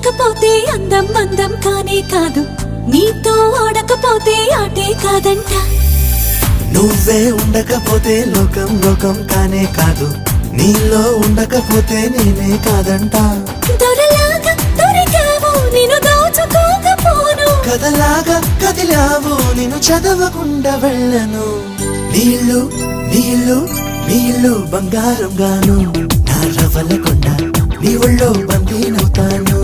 ఉండకపోతే అందం అందం కానే కాదు, నీతో ఆడకపోతే ఆటే కాదంట. నువ్వే ఉండకపోతే లోకం లోకం కానే కాదు, నీలో ఉండకపోతే నేనే కాదంట. దొరలాగా దొరికావు నిన్ను దోచుకోకపోను, కథలాగా కదిలావు నిన్ను చదవకుండా వెళ్ళను. నీళ్ళు నీళ్ళు నీళ్ళు బంగారం గాను, నా రవ్వల కొండ నీ ఒళ్ళో బందీనవుతాను.